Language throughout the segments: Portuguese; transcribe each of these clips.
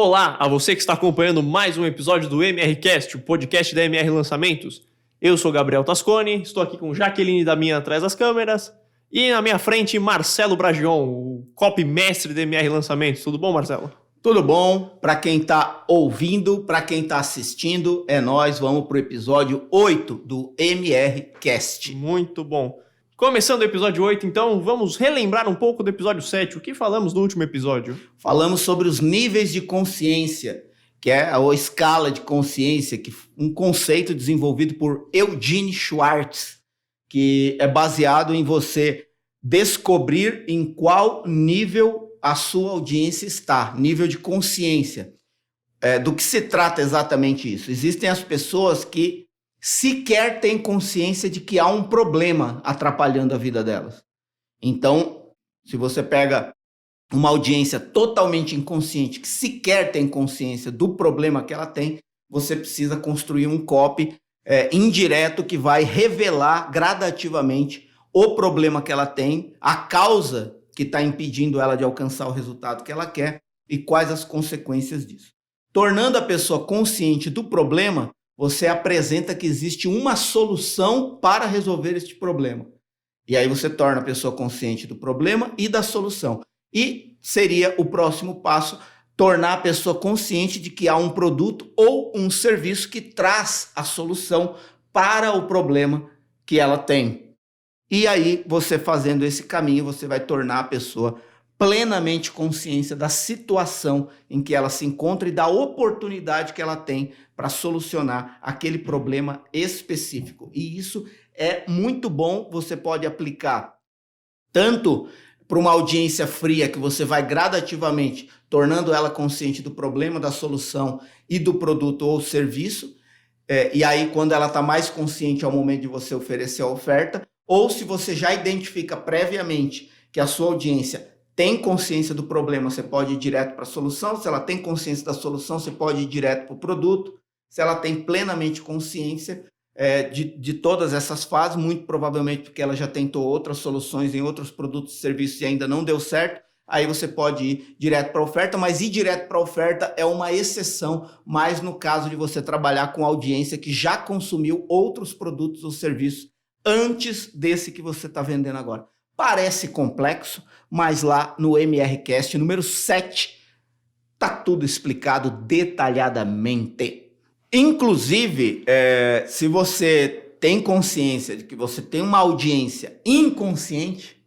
Olá a você que está acompanhando mais um episódio do MRCast, o podcast da MR Lançamentos. Eu sou Gabriel Tasconi, estou aqui com Jaqueline da minha atrás das câmeras e na minha frente Marcelo Bragion, o copy mestre da MR Lançamentos. Tudo bom, Marcelo? Tudo bom? Para quem está ouvindo, para quem está assistindo, é nós. Vamos para o episódio 8 do MRCast. Muito bom. Começando o episódio 8, então, vamos relembrar um pouco do episódio 7. O que falamos no último episódio? Falamos sobre os níveis de consciência, que é a escala de consciência, um conceito desenvolvido por Eugene Schwartz, que é baseado em você descobrir em qual nível a sua audiência está, nível de consciência. Do que se trata exatamente isso? Existem as pessoas que sequer têm consciência de que há um problema atrapalhando a vida delas. Então, se você pega uma audiência totalmente inconsciente, que sequer tem consciência do problema que ela tem, você precisa construir um copy indireto que vai revelar gradativamente o problema que ela tem, a causa que está impedindo ela de alcançar o resultado que ela quer e quais as consequências disso. Tornando a pessoa consciente do problema, você apresenta que existe uma solução para resolver este problema. E aí você torna a pessoa consciente do problema e da solução. E seria o próximo passo, tornar a pessoa consciente de que há um produto ou um serviço que traz a solução para o problema que ela tem. E aí, você fazendo esse caminho, você vai tornar a pessoa plenamente consciente da situação em que ela se encontra e da oportunidade que ela tem para solucionar aquele problema específico. E isso é muito bom, você pode aplicar tanto para uma audiência fria, que você vai gradativamente tornando ela consciente do problema, da solução e do produto ou serviço. E aí, quando ela está mais consciente, é o momento de você oferecer a oferta. Ou se você já identifica previamente que a sua audiência tem consciência do problema, você pode ir direto para a solução. Se ela tem consciência da solução, você pode ir direto para o produto. Se ela tem plenamente consciência de todas essas fases, muito provavelmente porque ela já tentou outras soluções em outros produtos e serviços e ainda não deu certo, aí você pode ir direto para a oferta, mas ir direto para a oferta é uma exceção, mais no caso de você trabalhar com audiência que já consumiu outros produtos ou serviços antes desse que você está vendendo agora. Parece complexo, mas lá no MRCast número 7 está tudo explicado detalhadamente. Inclusive, se você tem consciência de que você tem uma audiência inconsciente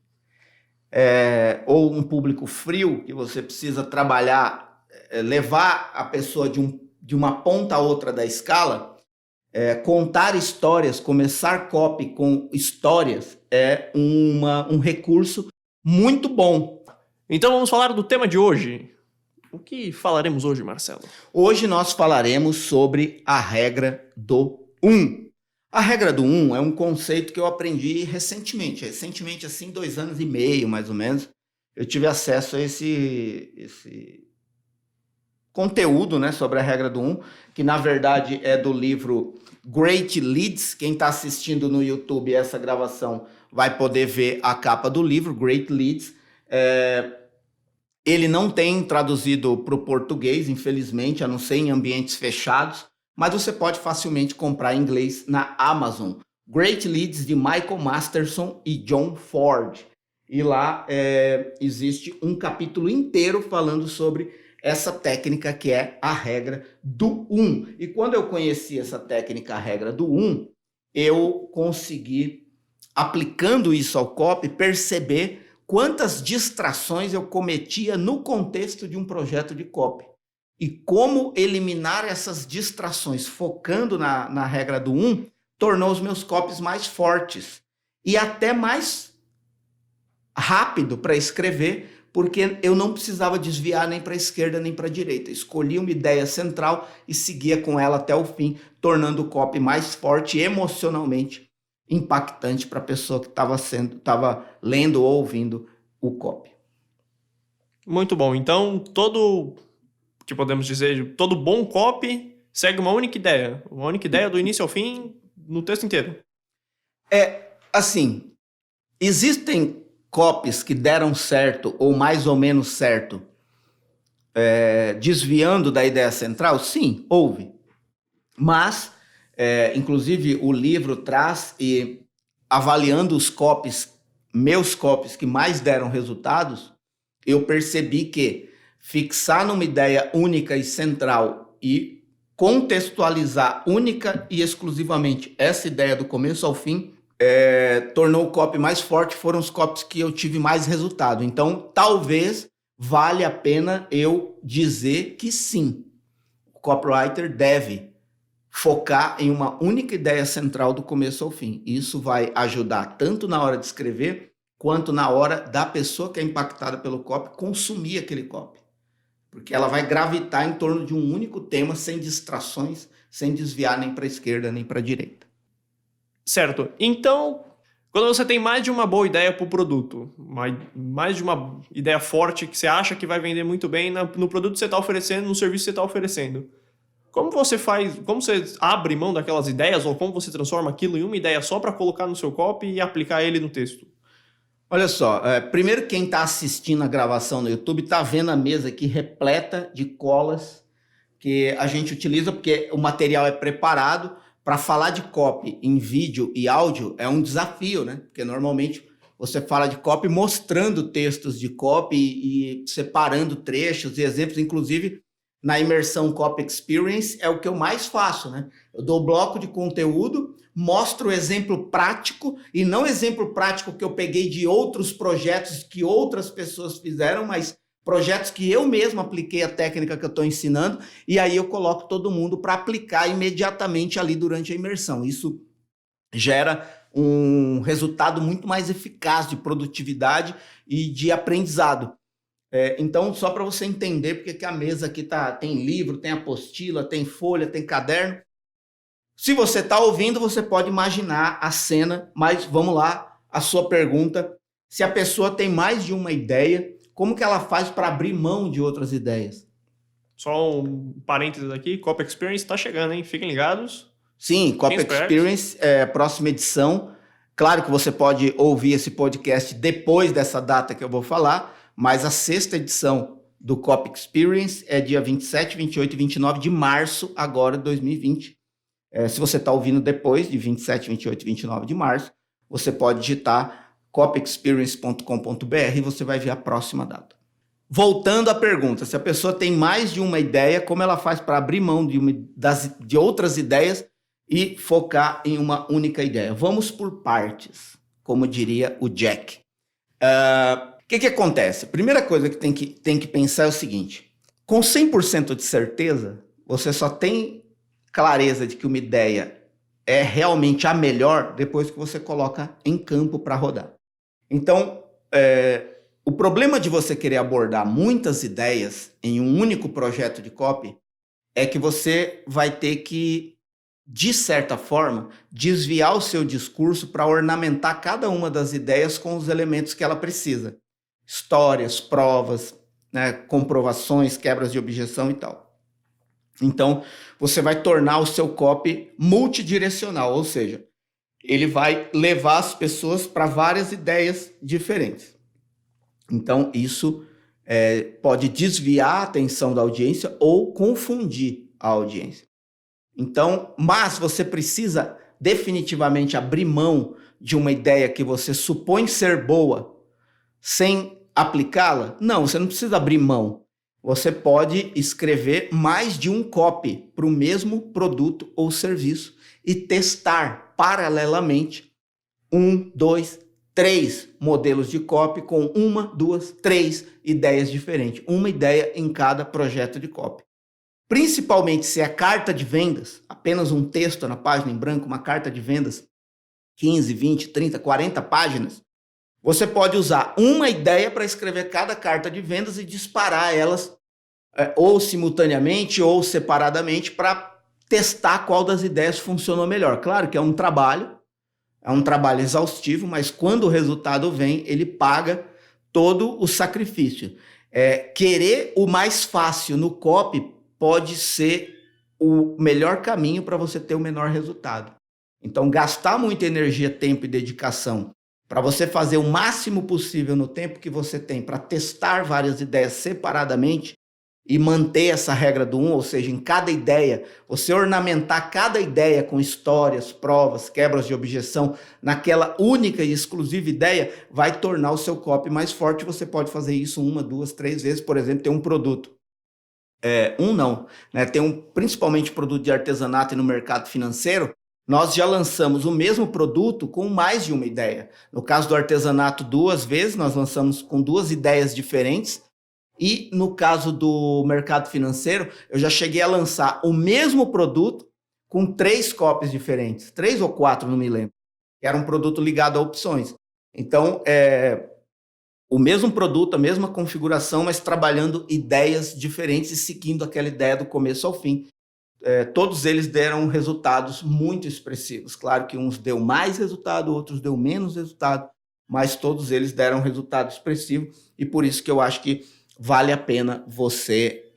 ou um público frio que você precisa trabalhar, levar a pessoa de uma ponta a outra da escala, contar histórias, começar copy com histórias é um recurso muito bom. Então vamos falar do tema de hoje. O que falaremos hoje, Marcelo? Hoje nós falaremos sobre a regra do 1. A regra do 1 é um conceito que eu aprendi recentemente, assim 2 anos e meio, mais ou menos. Eu tive acesso a esse conteúdo, né, sobre a regra do 1, que na verdade é do livro Great Leads. Quem está assistindo no YouTube essa gravação vai poder ver a capa do livro, Great Leads. Ele não tem traduzido para o português, infelizmente, a não ser em ambientes fechados, mas você pode facilmente comprar em inglês na Amazon. Great Leads, de Michael Masterson e John Ford. E lá existe um capítulo inteiro falando sobre essa técnica que é a regra do 1. E quando eu conheci essa técnica, a regra do 1, eu consegui, aplicando isso ao copy, perceber quantas distrações eu cometia no contexto de um projeto de copy. E como eliminar essas distrações, focando na regra do 1, tornou os meus copies mais fortes e até mais rápido para escrever, porque eu não precisava desviar nem para a esquerda nem para a direita. Escolhi uma ideia central e seguia com ela até o fim, tornando o copy mais forte e emocionalmente impactante para a pessoa que estava lendo ou ouvindo o copy. Muito bom. Então, todo bom copy segue uma única ideia do início ao fim no texto inteiro. Assim, existem copies que deram certo ou mais ou menos certo desviando da ideia central? Sim, houve. Mas, inclusive, o livro traz, e avaliando os copies, meus copies que mais deram resultados, eu percebi que fixar numa ideia única e central e contextualizar única e exclusivamente essa ideia do começo ao fim tornou o copy mais forte, foram os copies que eu tive mais resultado. Então, talvez vale a pena eu dizer que sim, o copywriter deve focar em uma única ideia central do começo ao fim. Isso vai ajudar tanto na hora de escrever, quanto na hora da pessoa que é impactada pelo copy consumir aquele copy. Porque ela vai gravitar em torno de um único tema, sem distrações, sem desviar nem para a esquerda nem para a direita. Certo. Então, quando você tem mais de uma boa ideia para o produto, mais de uma ideia forte que você acha que vai vender muito bem no produto que você está oferecendo, no serviço que você está oferecendo, como você abre mão daquelas ideias ou como você transforma aquilo em uma ideia só para colocar no seu copy e aplicar ele no texto? Olha só, primeiro quem está assistindo a gravação no YouTube está vendo a mesa aqui repleta de colas que a gente utiliza porque o material é preparado. Para falar de copy em vídeo e áudio é um desafio, né? Porque normalmente você fala de copy mostrando textos de copy e separando trechos e exemplos, inclusive na imersão Copy Experience é o que eu mais faço, né? Eu dou bloco de conteúdo, mostro o exemplo prático, e não exemplo prático que eu peguei de outros projetos que outras pessoas fizeram, mas projetos que eu mesmo apliquei a técnica que eu estou ensinando, e aí eu coloco todo mundo para aplicar imediatamente ali durante a imersão. Isso gera um resultado muito mais eficaz de produtividade e de aprendizado. Então, só para você entender porque que a mesa aqui tem livro, tem apostila, tem folha, tem caderno. Se você está ouvindo, você pode imaginar a cena, mas vamos lá, a sua pergunta. Se a pessoa tem mais de uma ideia, como que ela faz para abrir mão de outras ideias? Só um parênteses aqui, Copy Experience está chegando, hein? Fiquem ligados. Sim, Copy Experience, próxima edição. Claro que você pode ouvir esse podcast depois dessa data que eu vou falar, mas a 6ª edição do Copy Experience é dia 27, 28 e 29 de março, agora de 2020. Se você está ouvindo depois de 27, 28 e 29 de março, você pode digitar copyexperience.com.br e você vai ver a próxima data. Voltando à pergunta, se a pessoa tem mais de uma ideia, como ela faz para abrir mão de outras ideias e focar em uma única ideia? Vamos por partes, como diria o Jack. O que acontece? Primeira coisa que tem que pensar é o seguinte: com 100% de certeza, você só tem clareza de que uma ideia é realmente a melhor depois que você coloca em campo para rodar. Então, o problema de você querer abordar muitas ideias em um único projeto de copy é que você vai ter que, de certa forma, desviar o seu discurso para ornamentar cada uma das ideias com os elementos que ela precisa. Histórias, provas, né, comprovações, quebras de objeção e tal. Então, você vai tornar o seu copy multidirecional, ou seja, ele vai levar as pessoas para várias ideias diferentes. Então, isso pode desviar a atenção da audiência ou confundir a audiência. Então, mas você precisa definitivamente abrir mão de uma ideia que você supõe ser boa sem aplicá-la? Não, você não precisa abrir mão. Você pode escrever mais de um copy para o mesmo produto ou serviço e testar paralelamente 1, 2, 3 modelos de copy com 1, 2, 3 ideias diferentes. Uma ideia em cada projeto de copy. Principalmente se é carta de vendas, apenas um texto na página em branco, uma carta de vendas, 15, 20, 30, 40 páginas, você pode usar uma ideia para escrever cada carta de vendas e disparar elas ou simultaneamente ou separadamente para testar qual das ideias funcionou melhor. Claro que é um trabalho exaustivo, mas quando o resultado vem, ele paga todo o sacrifício. Querer o mais fácil no copy pode ser o melhor caminho para você ter o menor resultado. Então, gastar muita energia, tempo e dedicação para você fazer o máximo possível no tempo que você tem para testar várias ideias separadamente e manter essa regra do 1, ou seja, em cada ideia, você ornamentar cada ideia com histórias, provas, quebras de objeção, naquela única e exclusiva ideia, vai tornar o seu copy mais forte. Você pode fazer isso 1, 2, 3 vezes, por exemplo, ter um produto. Principalmente produto de artesanato e no mercado financeiro, nós já lançamos o mesmo produto com mais de uma ideia. No caso do artesanato, 2 vezes, nós lançamos com 2 ideias diferentes. E no caso do mercado financeiro, eu já cheguei a lançar o mesmo produto com 3 copies diferentes. 3 ou 4, não me lembro. Era um produto ligado a opções. Então, o mesmo produto, a mesma configuração, mas trabalhando ideias diferentes e seguindo aquela ideia do começo ao fim. Todos eles deram resultados muito expressivos. Claro que uns deu mais resultado, outros deu menos resultado, mas todos eles deram resultado expressivo, e por isso que eu acho que vale a pena você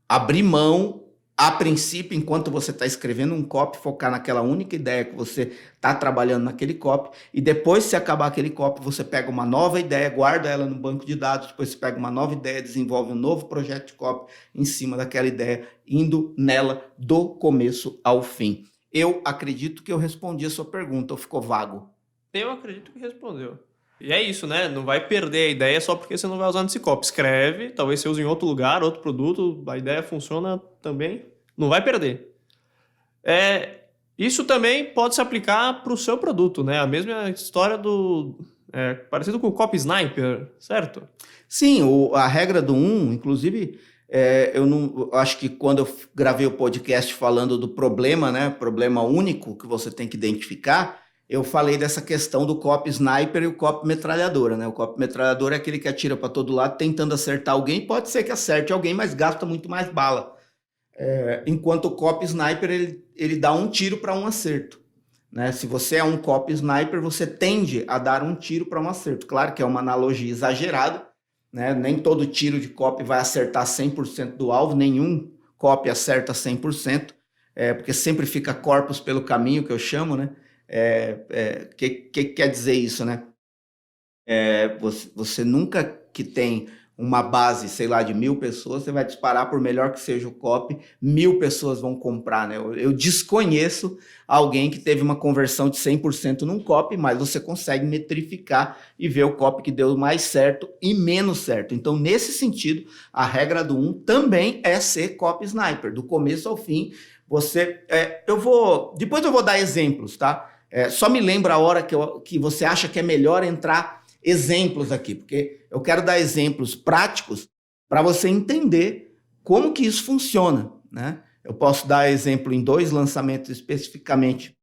abrir mão, a princípio, enquanto você está escrevendo um copy, focar naquela única ideia que você está trabalhando naquele copy, e depois, se acabar aquele copy, você pega uma nova ideia, guarda ela no banco de dados, depois você pega uma nova ideia, desenvolve um novo projeto de copy em cima daquela ideia, indo nela do começo ao fim. Eu acredito que eu respondi a sua pergunta, ou ficou vago? Eu acredito que respondeu. E é isso, né? Não vai perder a ideia só porque você não vai usar nesse copy. Escreve, talvez você use em outro lugar, outro produto, a ideia funciona também. Não vai perder. Isso também pode se aplicar para o seu produto, né? A mesma história parecido com o copy sniper, certo? Sim, a regra do 1, inclusive, eu acho que quando eu gravei o podcast falando do problema, né? Problema único que você tem que identificar, eu falei dessa questão do copy sniper e o copy metralhadora, né? O copy metralhadora é aquele que atira para todo lado tentando acertar alguém. Pode ser que acerte alguém, mas gasta muito mais bala. Enquanto o copy sniper, ele dá um tiro para um acerto, né? Se você é um copy sniper, você tende a dar um tiro para um acerto. Claro que é uma analogia exagerada, né? Nem todo tiro de copy vai acertar 100% do alvo, nenhum copy acerta 100%, porque sempre fica corpos pelo caminho, que eu chamo, né? Que quer dizer isso, né? Você nunca que tem uma base, sei lá, de 1.000 pessoas, você vai disparar, por melhor que seja o copy, 1.000 pessoas vão comprar, né? Eu desconheço alguém que teve uma conversão de 100% num copy, mas você consegue metrificar e ver o copy que deu mais certo e menos certo. Então, nesse sentido, a regra do 1 também é ser copy sniper, do começo ao fim. Depois eu vou dar exemplos, tá? Só me lembra a hora que você acha que é melhor entrar exemplos aqui, porque eu quero dar exemplos práticos para você entender como que isso funciona, né? Eu posso dar exemplo em 2 lançamentos especificamente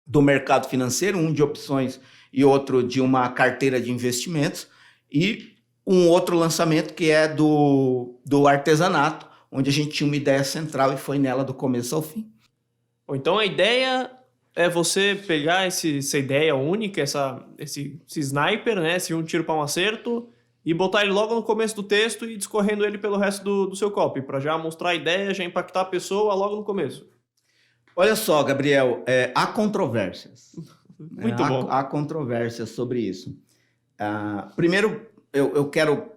do mercado financeiro, um de opções e outro de uma carteira de investimentos, e um outro lançamento que é do artesanato, onde a gente tinha uma ideia central e foi nela do começo ao fim. Então a ideia é você pegar essa ideia única, esse sniper, né? Esse um tiro para um acerto, e botar ele logo no começo do texto e discorrendo ele pelo resto do seu copy, para já mostrar a ideia, já impactar a pessoa logo no começo. Olha só, Gabriel, há controvérsias. Muito bom. Há controvérsias sobre isso. Primeiro, eu quero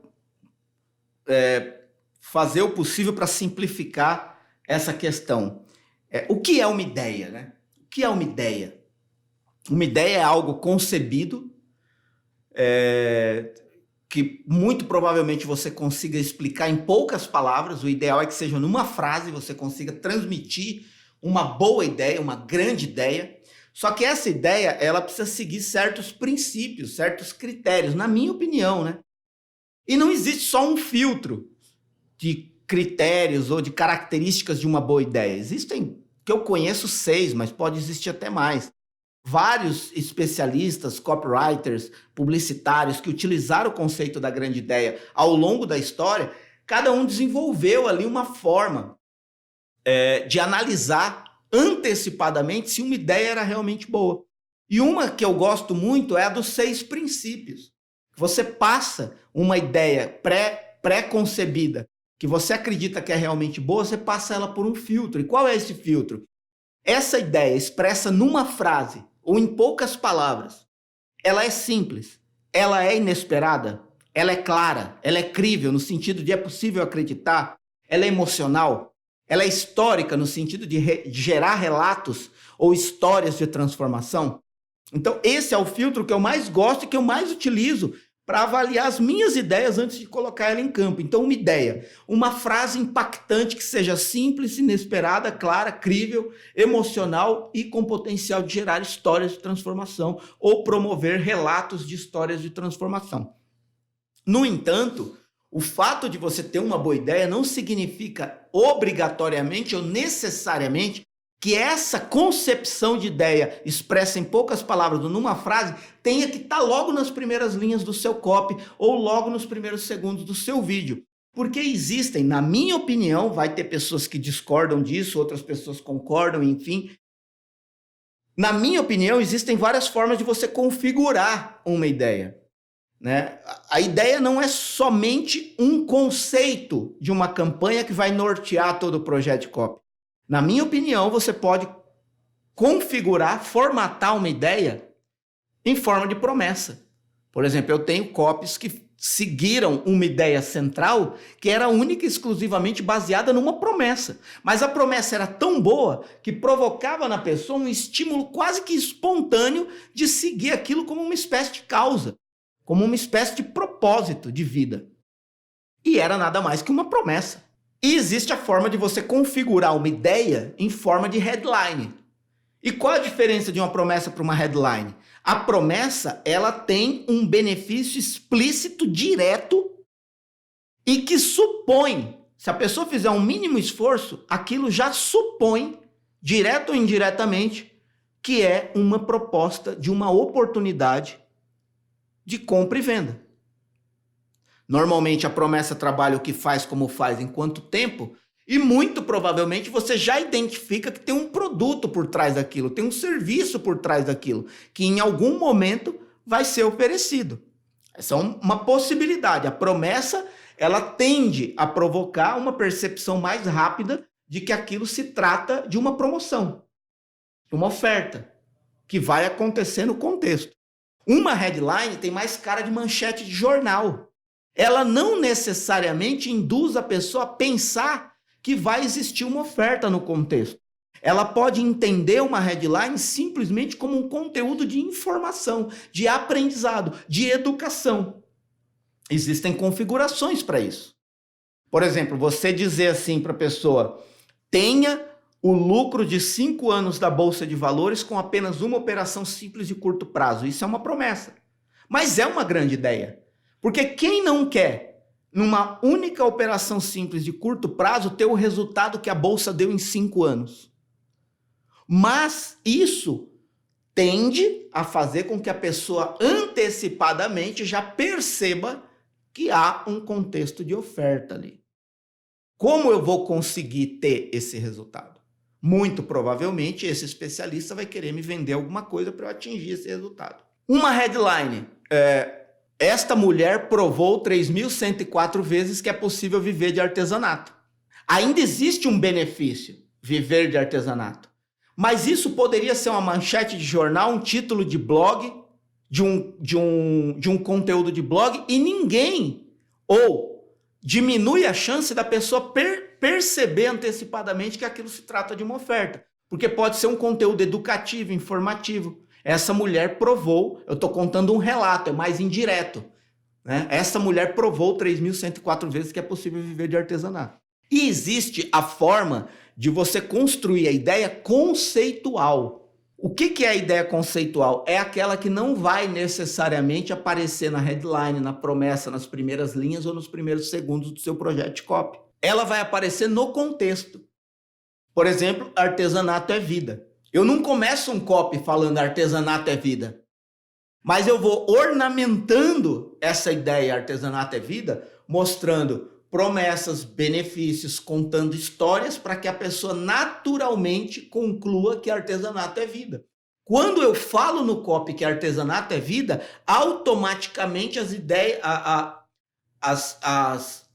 fazer o possível para simplificar essa questão. O que é uma ideia, né? O que é uma ideia? Uma ideia é algo concebido, que muito provavelmente você consiga explicar em poucas palavras. O ideal é que seja numa frase, você consiga transmitir uma boa ideia, uma grande ideia. Só que essa ideia, ela precisa seguir certos princípios, certos critérios, na minha opinião, né? E não existe só um filtro de critérios ou de características de uma boa ideia. Existem, que eu conheço, 6, mas pode existir até mais. Vários especialistas, copywriters, publicitários que utilizaram o conceito da grande ideia ao longo da história, cada um desenvolveu ali uma forma de analisar antecipadamente se uma ideia era realmente boa. E uma que eu gosto muito é a dos 6 princípios. Você passa uma ideia pré-concebida, que você acredita que é realmente boa, você passa ela por um filtro. E qual é esse filtro? Essa ideia expressa numa frase ou em poucas palavras, ela é simples, ela é inesperada ela é clara, ela é crível no sentido de é possível acreditar, ela é emocional, ela é histórica no sentido de gerar relatos ou histórias de transformação. Então, esse é o filtro que eu mais gosto e que eu mais utilizo para avaliar as minhas ideias antes de colocar ela em campo. Então, uma ideia, uma frase impactante que seja simples, inesperada, clara, crível, emocional e com potencial de gerar histórias de transformação ou promover relatos de histórias de transformação. No entanto, o fato de você ter uma boa ideia não significa obrigatoriamente ou necessariamente que essa concepção de ideia expressa em poucas palavras ou numa frase tenha que estar logo nas primeiras linhas do seu copy ou logo nos primeiros segundos do seu vídeo. Porque existem, na minha opinião, vai ter pessoas que discordam disso, outras pessoas concordam, enfim. Na minha opinião, existem várias formas de você configurar uma ideia, né? A ideia não é somente um conceito de uma campanha que vai nortear todo o projeto de copy. Na minha opinião, você pode configurar, formatar uma ideia em forma de promessa. Por exemplo, eu tenho copies que seguiram uma ideia central que era única e exclusivamente baseada numa promessa. Mas a promessa era tão boa que provocava na pessoa um estímulo quase que espontâneo de seguir aquilo como uma espécie de causa, como uma espécie de propósito de vida. E era nada mais que uma promessa. E existe a forma de você configurar uma ideia em forma de headline. E qual a diferença de uma promessa para uma headline? A promessa, ela tem um benefício explícito, direto, e que supõe, se a pessoa fizer um mínimo esforço, aquilo já supõe, direto ou indiretamente, que é uma proposta de uma oportunidade de compra e venda. Normalmente a promessa trabalha o que faz, como faz, em quanto tempo, e muito provavelmente você já identifica que tem um produto por trás daquilo, tem um serviço por trás daquilo, que em algum momento vai ser oferecido. Essa é uma possibilidade. A promessa, ela tende a provocar uma percepção mais rápida de que aquilo se trata de uma promoção, de uma oferta, que vai acontecer no contexto. Uma headline tem mais cara de manchete de jornal. Ela não necessariamente induz a pessoa a pensar que vai existir uma oferta no contexto. Ela pode entender uma headline simplesmente como um conteúdo de informação, de aprendizado, de educação. Existem configurações para isso. Por exemplo, você dizer assim para a pessoa: tenha o lucro de 5 anos da Bolsa de Valores com apenas uma operação simples de curto prazo. Isso é uma promessa. Mas é uma grande ideia. Porque quem não quer, numa única operação simples de curto prazo, ter o resultado que a Bolsa deu em 5 anos? Mas isso tende a fazer com que a pessoa antecipadamente já perceba que há um contexto de oferta ali. Como eu vou conseguir ter esse resultado? Muito provavelmente esse especialista vai querer me vender alguma coisa para eu atingir esse resultado. Uma headline: esta mulher provou 3.104 vezes que é possível viver de artesanato. Ainda existe um benefício, viver de artesanato. Mas isso poderia ser uma manchete de jornal, um título de blog, de um conteúdo de blog, e ninguém, ou diminui a chance da pessoa perceber antecipadamente que aquilo se trata de uma oferta. Porque pode ser um conteúdo educativo, informativo. Essa mulher provou, eu estou contando um relato, é mais indireto, né? Essa mulher provou 3.104 vezes que é possível viver de artesanato. E existe a forma de você construir a ideia conceitual. O que é a ideia conceitual? É aquela que não vai necessariamente aparecer na headline, na promessa, nas primeiras linhas ou nos primeiros segundos do seu projeto de copy. Ela vai aparecer no contexto. Por exemplo, artesanato é vida. Eu não começo um copy falando artesanato é vida, mas eu vou ornamentando essa ideia artesanato é vida, mostrando promessas, benefícios, contando histórias para que a pessoa naturalmente conclua que artesanato é vida. Quando eu falo no copy que artesanato é vida, automaticamente as ideias,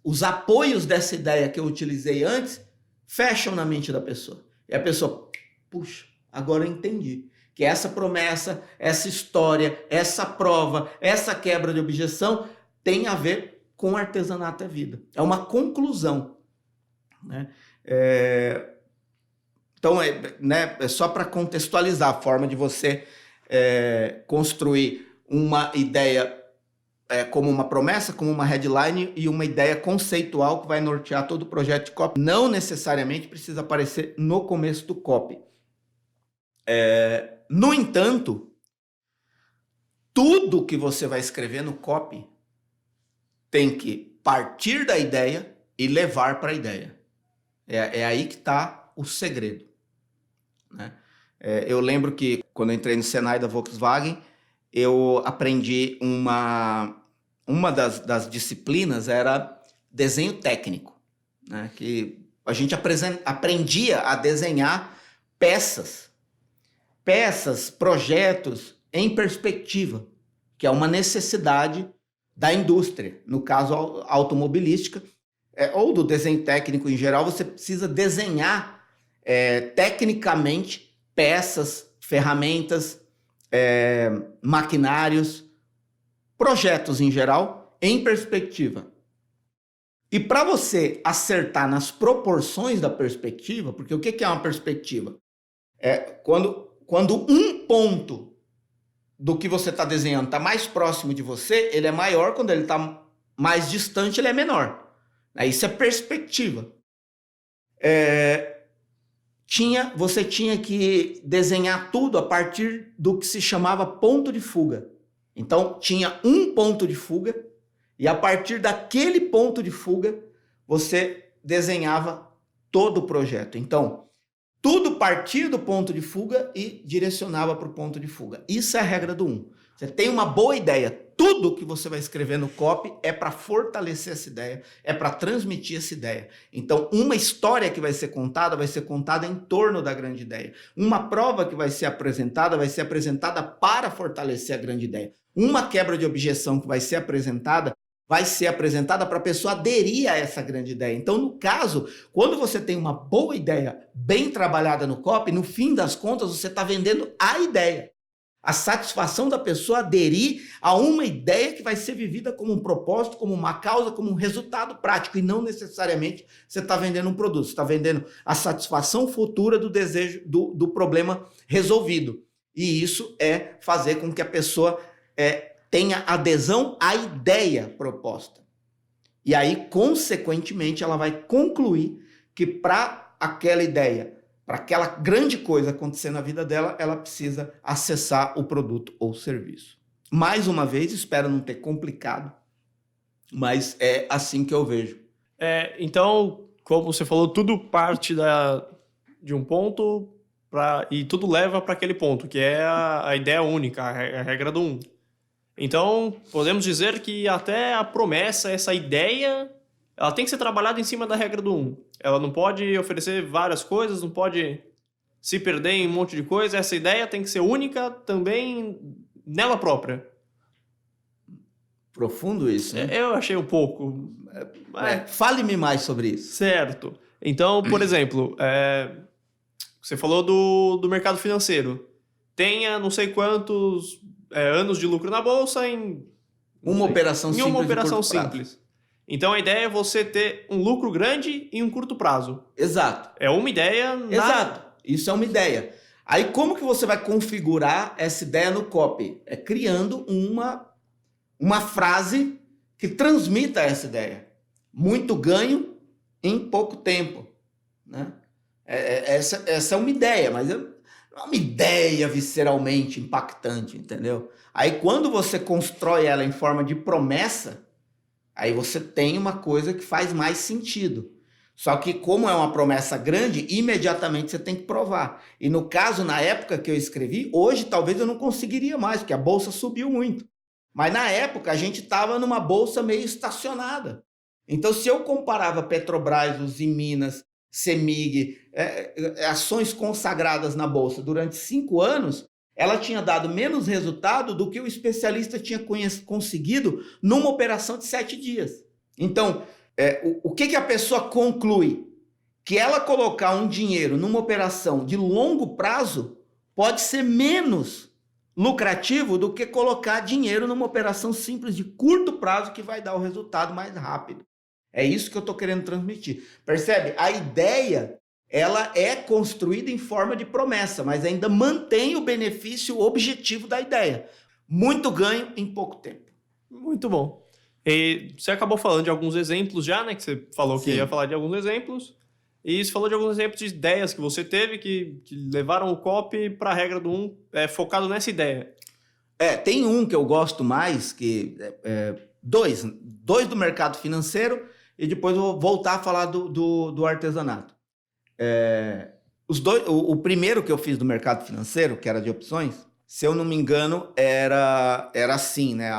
os apoios dessa ideia que eu utilizei antes fecham na mente da pessoa. E a pessoa, puxa, agora eu entendi que essa promessa, essa história, essa prova, essa quebra de objeção tem a ver com artesanato é vida. É uma conclusão, né? Então, né, é só para contextualizar a forma de você construir uma ideia como uma promessa, como uma headline e uma ideia conceitual que vai nortear todo o projeto de copy. Não necessariamente precisa aparecer no começo do copy. No entanto, tudo que você vai escrever no copy tem que partir da ideia e levar para a ideia. É aí que está o segredo, né? Eu lembro que quando eu entrei no Senai da Volkswagen, eu aprendi uma das disciplinas era desenho técnico, né? Que a gente aprendia a desenhar peças, projetos em perspectiva, que é uma necessidade da indústria, no caso automobilística, ou do desenho técnico em geral. Você precisa desenhar tecnicamente peças, ferramentas, maquinários, projetos em geral, em perspectiva. E para você acertar nas proporções da perspectiva, porque o que é uma perspectiva? Quando um ponto do que você está desenhando está mais próximo de você, ele é maior. Quando ele está mais distante, ele é menor. Isso é perspectiva. Você tinha que desenhar tudo a partir do que se chamava ponto de fuga. Então, tinha um ponto de fuga e a partir daquele ponto de fuga, você desenhava todo o projeto. Então, tudo partia do ponto de fuga e direcionava para o ponto de fuga. Isso é a regra do 1. Você tem uma boa ideia. Tudo que você vai escrever no copy é para fortalecer essa ideia, é para transmitir essa ideia. Então, uma história que vai ser contada em torno da grande ideia. Uma prova que vai ser apresentada para fortalecer a grande ideia. Uma quebra de objeção que vai ser apresentada para a pessoa aderir a essa grande ideia. Então, no caso, quando você tem uma boa ideia bem trabalhada no copy, no fim das contas, você está vendendo a ideia. A satisfação da pessoa aderir a uma ideia que vai ser vivida como um propósito, como uma causa, como um resultado prático. E não necessariamente você está vendendo um produto. Você está vendendo a satisfação futura do desejo, do problema resolvido. E isso é fazer com que a pessoa tenha adesão à ideia proposta. E aí, consequentemente, ela vai concluir que para aquela ideia, para aquela grande coisa acontecer na vida dela, ela precisa acessar o produto ou serviço. Mais uma vez, espero não ter complicado, mas é assim que eu vejo. Então, como você falou, tudo parte de um ponto e tudo leva para aquele ponto, que é a ideia única, a regra do 1. Então, podemos dizer que até a promessa, essa ideia, ela tem que ser trabalhada em cima da regra do 1. Ela não pode oferecer várias coisas, não pode se perder em um monte de coisa. Essa ideia tem que ser única também nela própria. Profundo isso, né? Eu achei um pouco. Fale-me mais sobre isso. Certo. Então, por exemplo, você falou do mercado financeiro. Tenha não sei quantos anos de lucro na bolsa em uma operação simples. Em uma operação simples. Então a ideia é você ter um lucro grande em um curto prazo. Exato. É uma ideia. Exato. Isso é uma ideia. Aí como que você vai configurar essa ideia no copy? É criando uma frase que transmita essa ideia. Muito ganho em pouco tempo, né? Essa é uma ideia, mas não é uma ideia visceralmente impactante, entendeu? Aí quando você constrói ela em forma de promessa, aí você tem uma coisa que faz mais sentido. Só que como é uma promessa grande, imediatamente você tem que provar. E no caso, na época que eu escrevi, hoje talvez eu não conseguiria mais, porque a bolsa subiu muito. Mas na época a gente estava numa bolsa meio estacionada. Então se eu comparava Petrobras, Usiminas, Semig, ações consagradas na bolsa durante 5 anos, ela tinha dado menos resultado do que o especialista tinha conseguido numa operação de 7 dias. Então, o que a pessoa conclui? Que ela colocar um dinheiro numa operação de longo prazo pode ser menos lucrativo do que colocar dinheiro numa operação simples de curto prazo que vai dar o resultado mais rápido. É isso que eu estou querendo transmitir. Percebe? A ideia, ela é construída em forma de promessa, mas ainda mantém o benefício objetivo da ideia. Muito ganho em pouco tempo. Muito bom. E você acabou falando de alguns exemplos já, né? Que você falou que ia falar de alguns exemplos. E você falou de alguns exemplos de ideias que você teve que levaram o copy para a regra do 1, focado nessa ideia. Tem um que eu gosto mais, que dois do mercado financeiro, e depois eu vou voltar a falar do artesanato. O primeiro que eu fiz do mercado financeiro, que era de opções, se eu não me engano, era assim, né?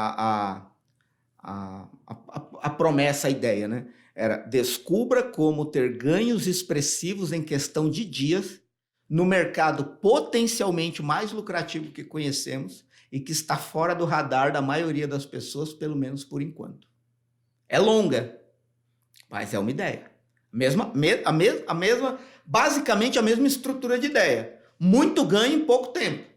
A promessa, a ideia, né? Era: descubra como ter ganhos expressivos em questão de dias no mercado potencialmente mais lucrativo que conhecemos e que está fora do radar da maioria das pessoas, pelo menos por enquanto. É longa, mas é uma ideia. Basicamente a mesma estrutura de ideia. Muito ganho em pouco tempo.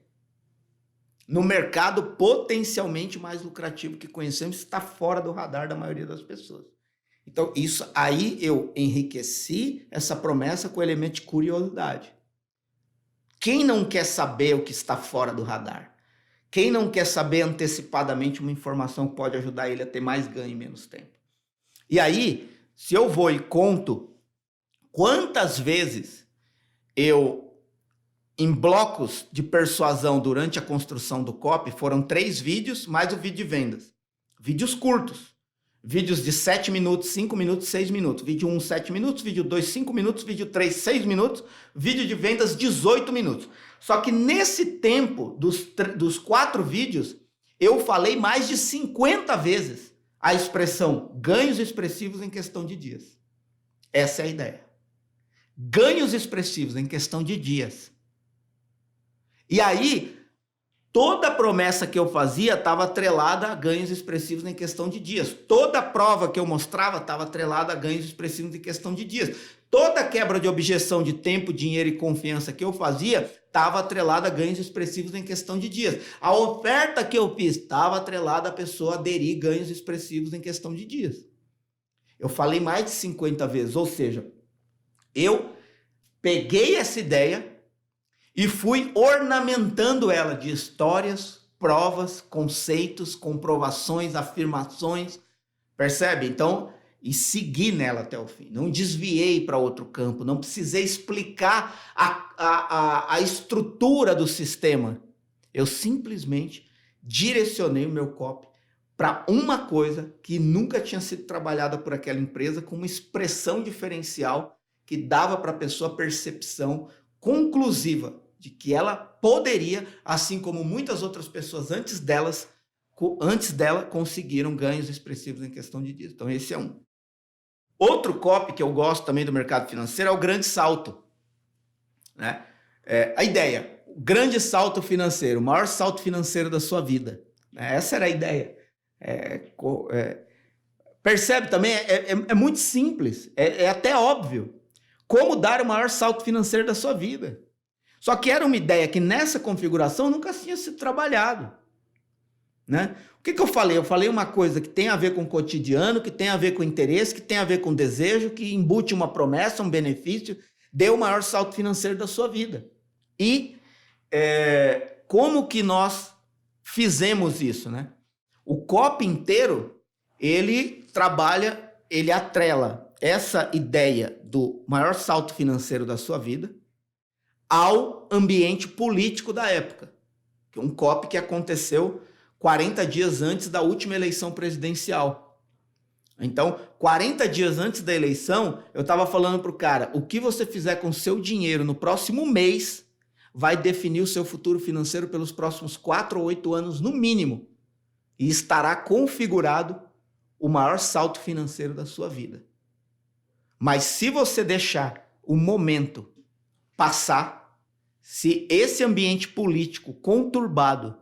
No mercado potencialmente mais lucrativo que conhecemos, está fora do radar da maioria das pessoas. Então, isso aí eu enriqueci essa promessa com o elemento de curiosidade. Quem não quer saber o que está fora do radar? Quem não quer saber antecipadamente uma informação que pode ajudar ele a ter mais ganho em menos tempo? E aí, se eu vou e conto quantas vezes eu, em blocos de persuasão durante a construção do copy, foram 3 vídeos mais o vídeo de vendas. Vídeos curtos. Vídeos de 7 minutos, 5 minutos, 6 minutos. Vídeo 1, 7 minutos. Vídeo 2, 5 minutos. Vídeo 3, 6 minutos. Vídeo de vendas, 18 minutos. Só que nesse tempo dos 4 vídeos, eu falei mais de 50 vezes a expressão ganhos expressivos em questão de dias. Essa é a ideia. Ganhos expressivos em questão de dias. E aí, toda promessa que eu fazia estava atrelada a ganhos expressivos em questão de dias. Toda prova que eu mostrava estava atrelada a ganhos expressivos em questão de dias. Toda quebra de objeção de tempo, dinheiro e confiança que eu fazia estava atrelada a ganhos expressivos em questão de dias. A oferta que eu fiz estava atrelada a pessoa aderir ganhos expressivos em questão de dias. Eu falei mais de 50 vezes, ou seja, eu peguei essa ideia e fui ornamentando ela de histórias, provas, conceitos, comprovações, afirmações, percebe? Então, e segui nela até o fim. Não desviei para outro campo, não precisei explicar a estrutura do sistema. Eu simplesmente direcionei o meu copy para uma coisa que nunca tinha sido trabalhada por aquela empresa, com uma expressão diferencial que dava para a pessoa a percepção conclusiva de que ela poderia, assim como muitas outras pessoas antes dela, conseguiram ganhos expressivos em questão de dias. Então, esse é um. Outro copy que eu gosto também do mercado financeiro é o grande salto. Né? A ideia, o grande salto financeiro, o maior salto financeiro da sua vida. Essa era a ideia. Percebe também? É muito simples, é até óbvio. Como dar o maior salto financeiro da sua vida. Só que era uma ideia que nessa configuração nunca tinha sido trabalhado. Né? O que eu falei? Eu falei uma coisa que tem a ver com o cotidiano, que tem a ver com interesse, que tem a ver com desejo, que embute uma promessa, um benefício, dê o maior salto financeiro da sua vida. E como que nós fizemos isso? Né? O copy inteiro, ele trabalha, ele atrela essa ideia do maior salto financeiro da sua vida ao ambiente político da época. Um copy que aconteceu 40 dias antes da última eleição presidencial. Então, 40 dias antes da eleição, eu estava falando para o cara, o que você fizer com o seu dinheiro no próximo mês vai definir o seu futuro financeiro pelos próximos 4 ou 8 anos, no mínimo. E estará configurado o maior salto financeiro da sua vida. Mas se você deixar o momento passar, se esse ambiente político conturbado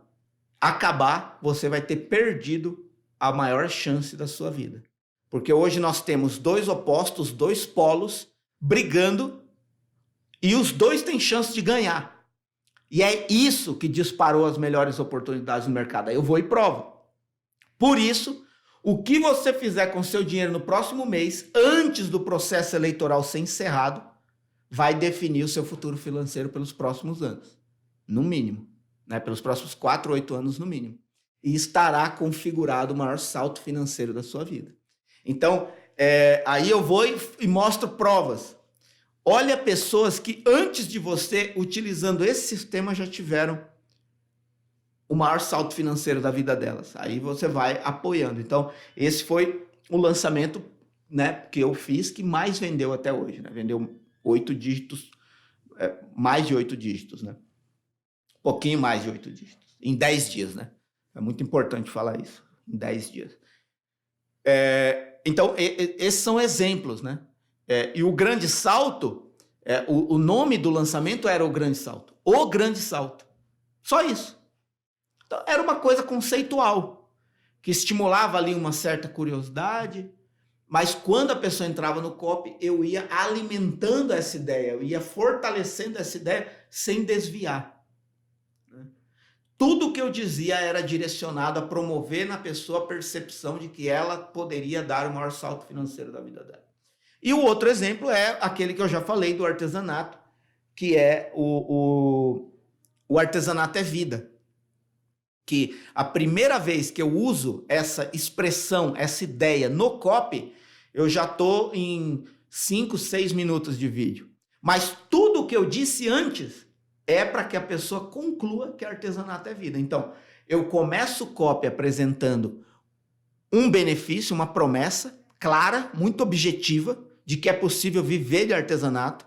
acabar, você vai ter perdido a maior chance da sua vida. Porque hoje nós temos 2 opostos, 2 polos brigando e os 2 têm chance de ganhar. E é isso que disparou as melhores oportunidades no mercado. Aí eu vou e provo. Por isso, o que você fizer com seu dinheiro no próximo mês, antes do processo eleitoral ser encerrado, vai definir o seu futuro financeiro pelos próximos anos, no mínimo, né? Pelos próximos 4, 8 anos no mínimo. E estará configurado o maior salto financeiro da sua vida. Então, aí eu vou e mostro provas. Olha pessoas que antes de você, utilizando esse sistema, já tiveram o maior salto financeiro da vida delas. Aí você vai apoiando. Então, esse foi o lançamento, né, que eu fiz, que mais vendeu até hoje, né? Vendeu 8 dígitos, mais de 8 dígitos, né? Um pouquinho mais de 8 dígitos. Em 10 dias, né? É muito importante falar isso. Em 10 dias. Então, esses são exemplos, né? E o grande salto, o nome do lançamento era o grande salto. O grande salto. Só isso. Então, era uma coisa conceitual, que estimulava ali uma certa curiosidade, mas quando a pessoa entrava no copy, eu ia alimentando essa ideia, eu ia fortalecendo essa ideia sem desviar. Tudo que eu dizia era direcionado a promover na pessoa a percepção de que ela poderia dar o maior salto financeiro da vida dela. E o outro exemplo é aquele que eu já falei do artesanato, que é o artesanato é vida. Que a primeira vez que eu uso essa expressão, essa ideia no copy, eu já estou em 5, 6 minutos de vídeo. Mas tudo o que eu disse antes é para que a pessoa conclua que artesanato é vida. Então, eu começo o copy apresentando um benefício, uma promessa clara, muito objetiva, de que é possível viver de artesanato.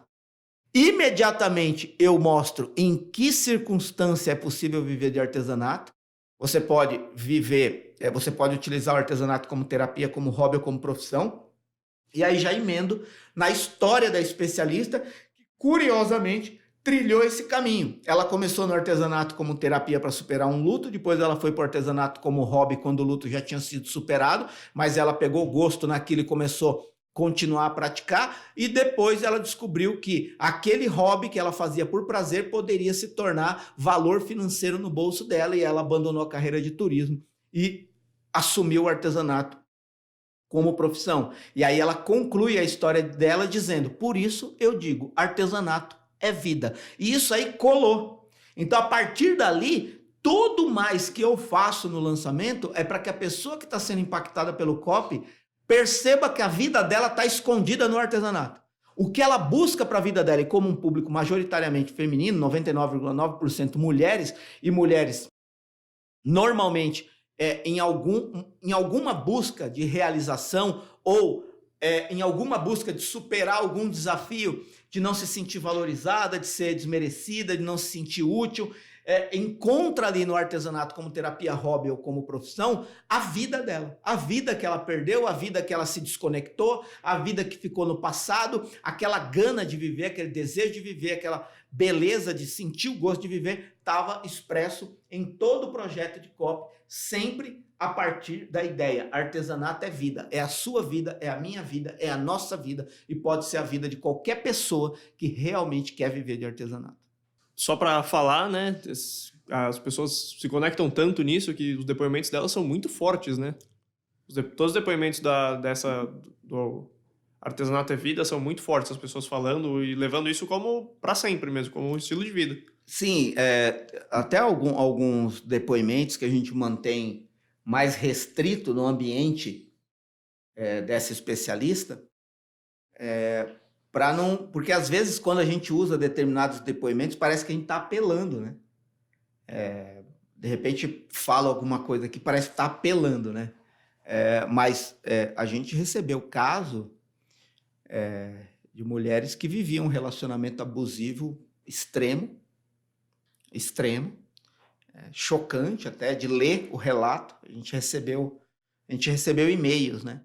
Imediatamente eu mostro em que circunstância é possível viver de artesanato. Você pode você pode utilizar o artesanato como terapia, como hobby ou como profissão. E aí já emendo na história da especialista, que curiosamente trilhou esse caminho. Ela começou no artesanato como terapia para superar um luto, depois ela foi para o artesanato como hobby quando o luto já tinha sido superado, mas ela pegou gosto naquilo e começou a continuar a praticar, e depois ela descobriu que aquele hobby que ela fazia por prazer poderia se tornar valor financeiro no bolso dela, e ela abandonou a carreira de turismo e assumiu o artesanato como profissão. E aí ela conclui a história dela dizendo: por isso eu digo, artesanato é vida. E isso aí colou. Então, a partir dali, tudo mais que eu faço no lançamento é para que a pessoa que está sendo impactada pelo copy perceba que a vida dela está escondida no artesanato. O que ela busca para a vida dela, e como um público majoritariamente feminino, 99,9% mulheres, e mulheres normalmente em alguma busca de realização ou em alguma busca de superar algum desafio, de não se sentir valorizada, de ser desmerecida, de não se sentir útil, encontra ali no artesanato como terapia, hobby ou como profissão a vida dela, a vida que ela perdeu, a vida que ela se desconectou, a vida que ficou no passado, aquela gana de viver, aquele desejo de viver, aquela beleza de sentir o gosto de viver, estava expresso em todo o projeto de copy, sempre a partir da ideia: artesanato é vida, é a sua vida, é a minha vida, é a nossa vida, e pode ser a vida de qualquer pessoa que realmente quer viver de artesanato. Só para falar, né, as pessoas se conectam tanto nisso que os depoimentos delas são muito fortes, né? Todos os depoimentos do artesanato é vida são muito fortes, as pessoas falando e levando isso como para sempre mesmo, como um estilo de vida. Sim, até alguns depoimentos que a gente mantém mais restrito no ambiente dessa especialista, porque às vezes quando a gente usa determinados depoimentos parece que a gente está apelando, né? De repente fala alguma coisa que parece que está apelando, né? Mas a gente recebeu caso de mulheres que viviam um relacionamento abusivo extremo, chocante até de ler o relato. A gente recebeu e-mails, né,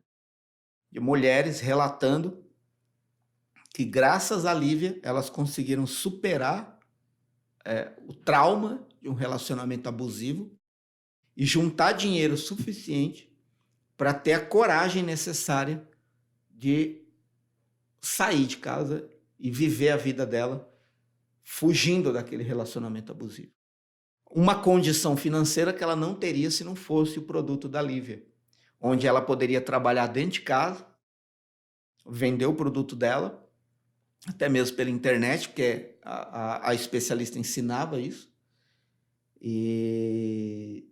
de mulheres relatando que, graças à Lívia, elas conseguiram superar o trauma de um relacionamento abusivo e juntar dinheiro suficiente para ter a coragem necessária de sair de casa e viver a vida dela fugindo daquele relacionamento abusivo. Uma condição financeira que ela não teria se não fosse o produto da Lívia, onde ela poderia trabalhar dentro de casa, vender o produto dela, até mesmo pela internet, porque a especialista ensinava isso, e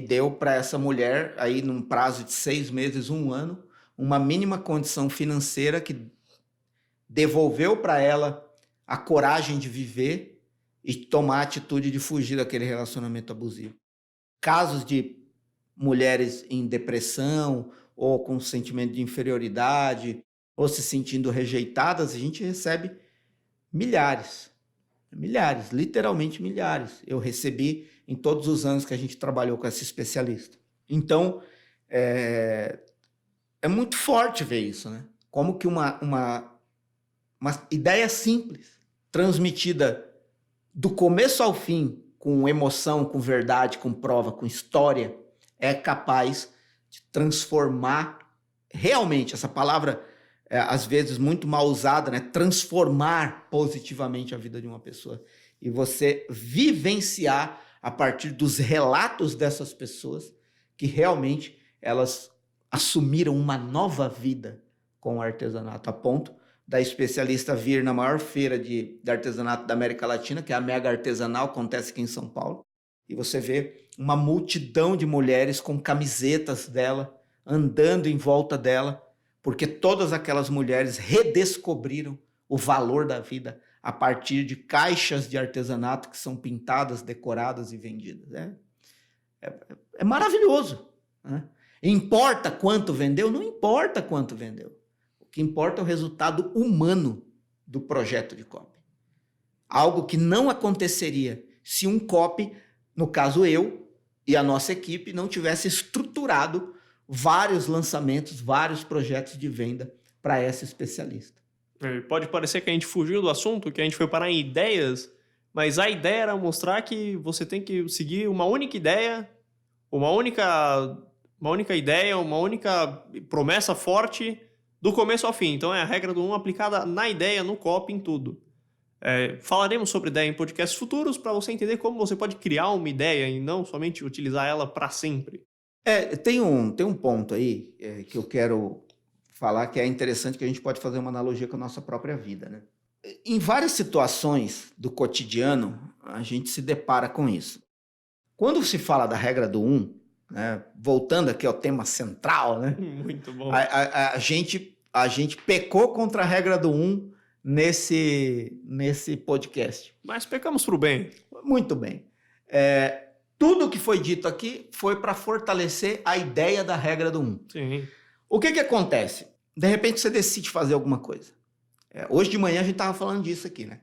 deu para essa mulher, aí num prazo de 6 meses, 1 ano, uma mínima condição financeira que devolveu para ela a coragem de viver e tomar a atitude de fugir daquele relacionamento abusivo. Casos de mulheres em depressão ou com sentimento de inferioridade ou se sentindo rejeitadas, a gente recebe milhares, literalmente milhares. Eu recebi em todos os anos que a gente trabalhou com essa especialista. Então, é muito forte ver isso, né? Como que uma ideia simples, transmitida do começo ao fim, com emoção, com verdade, com prova, com história, é capaz de transformar realmente, essa palavra às vezes muito mal usada, né? Transformar positivamente a vida de uma pessoa. E você vivenciar a partir dos relatos dessas pessoas que realmente elas assumiram uma nova vida com o artesanato, a ponto da especialista vir na maior feira de artesanato da América Latina, que é a Mega Artesanal, acontece aqui em São Paulo, e você vê uma multidão de mulheres com camisetas dela, andando em volta dela, porque todas aquelas mulheres redescobriram o valor da vida a partir de caixas de artesanato que são pintadas, decoradas e vendidas. É maravilhoso, né? Importa quanto vendeu? Não importa quanto vendeu. O que importa é o resultado humano do projeto de copy. Algo que não aconteceria se um copy, no caso eu e a nossa equipe, não tivesse estruturado vários lançamentos, vários projetos de venda para essa especialista. Pode parecer que a gente fugiu do assunto, que a gente foi parar em ideias, mas a ideia era mostrar que você tem que seguir uma única ideia, uma única ideia, uma única promessa forte do começo ao fim. Então é a regra do 1 aplicada na ideia, no copy, em tudo. Falaremos sobre ideia em podcasts futuros para você entender como você pode criar uma ideia e não somente utilizar ela para sempre. Tem um ponto aí que eu quero falar que é interessante, que a gente pode fazer uma analogia com a nossa própria vida, né? Em várias situações do cotidiano, a gente se depara com isso. Quando se fala da regra do 1, né, voltando aqui ao tema central, né? Muito bom. A gente pecou contra a regra do 1 nesse podcast. Mas pecamos para o bem. Muito bem. Tudo que foi dito aqui foi para fortalecer a ideia da regra do 1. Sim. O que acontece? De repente você decide fazer alguma coisa. Hoje de manhã a gente estava falando disso aqui, né?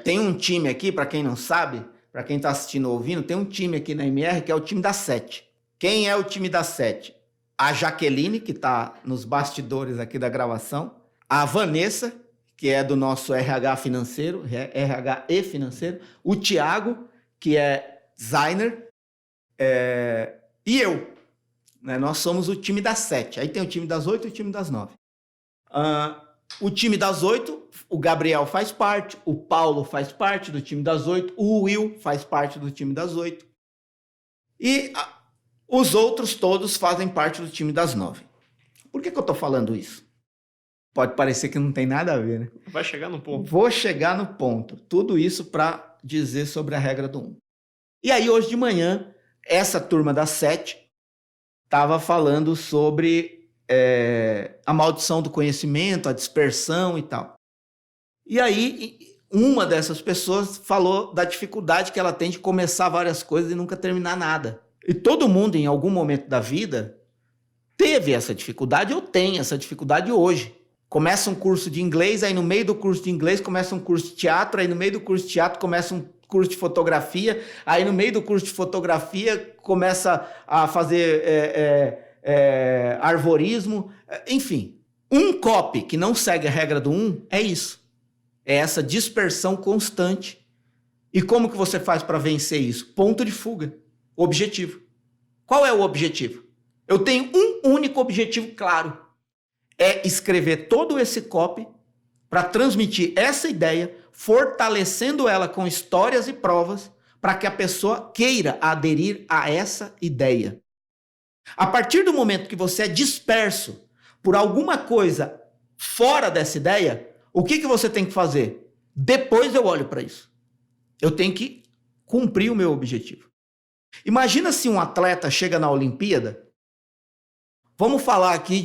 Tem um time aqui, para quem não sabe, para quem está assistindo ou ouvindo, tem um time aqui na MR que é o time da 7. Quem é o time da 7? A Jaqueline, que está nos bastidores aqui da gravação. A Vanessa, que é do nosso RH financeiro, RH e financeiro. O Thiago, que é designer. E eu. Né? Nós somos o time das 7. Aí tem o time das 8 e o time das 9. O time das 8, o Gabriel faz parte, o Paulo faz parte do time das 8, o Will faz parte do time das 8. E os outros todos fazem parte do time das 9. Por que eu estou falando isso? Pode parecer que não tem nada a ver, né? Vai chegar no ponto. Vou chegar no ponto. Tudo isso para dizer sobre a regra do 1. E aí, hoje de manhã, essa turma das 7 estava falando sobre a maldição do conhecimento, a dispersão e tal. E aí, uma dessas pessoas falou da dificuldade que ela tem de começar várias coisas e nunca terminar nada. E todo mundo, em algum momento da vida, teve essa dificuldade ou tem essa dificuldade hoje. Começa um curso de inglês, aí no meio do curso de inglês começa um curso de teatro, aí no meio do curso de teatro começa um curso de fotografia, aí no meio do curso de fotografia começa a fazer arvorismo, enfim. Um copy que não segue a regra do 1 é isso. É essa dispersão constante. E como que você faz para vencer isso? Ponto de fuga. Objetivo. Qual é o objetivo? Eu tenho um único objetivo claro. É escrever todo esse copy para transmitir essa ideia, fortalecendo ela com histórias e provas para que a pessoa queira aderir a essa ideia. A partir do momento que você é disperso por alguma coisa fora dessa ideia, o que você tem que fazer? Depois eu olho para isso. Eu tenho que cumprir o meu objetivo. Imagina se um atleta chega na Olimpíada. Vamos falar aqui